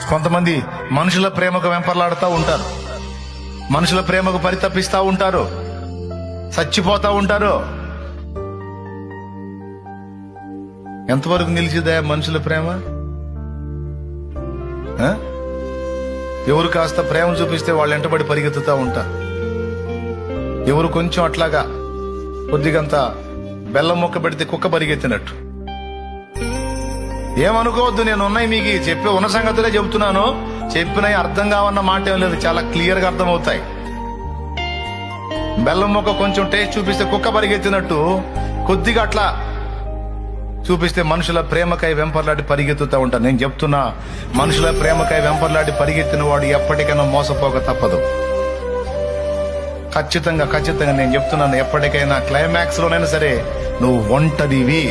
కొంతమంది మనుషుల ప్రేమకు వెంపర్లాడుతూ ఉంటారు, మనుషుల ప్రేమకు పరితపిస్తూ ఉంటారు, చచ్చిపోతా ఉంటారు. ఎంతవరకు నిలిచిదా మనుషుల ప్రేమ? ఎవరు కాస్త ప్రేమ చూపిస్తే వాళ్ళు వెంటబడి పరిగెత్తుతూ ఉంటారు. ఎవరు కొంచెం అట్లాగా కొద్దిగంత బెల్లం మొక్క పెడితే కుక్క పరిగెత్తినట్టు. ఏమనుకోవద్దు, నేను ఉన్నాయి మీకు చెప్పే ఉన్న సంగతులే చెబుతున్నాను. చెప్పినవి అర్థం కావన్న మాట ఏం లేదు, చాలా క్లియర్ గా అర్థమవుతాయి. బెల్లం మొక్క కొంచెం టేస్ట్ చూపిస్తే కుక్క పరిగెత్తినట్టు కొద్దిగా అట్లా చూపిస్తే మనుషుల ప్రేమకై వెంపర్లాడి పరిగెత్తుతూ ఉంటారు. నేను చెప్తున్నా, మనుషుల ప్రేమకై వెంపర్లాడి పరిగెత్తిన వాడు ఎప్పటికైనా మోసపోక తప్పదు. ఖచ్చితంగా నేను చెప్తున్నాను, ఎప్పటికైనా క్లైమాక్స్ లోనైనా సరే నువ్వు ఒంటరివి.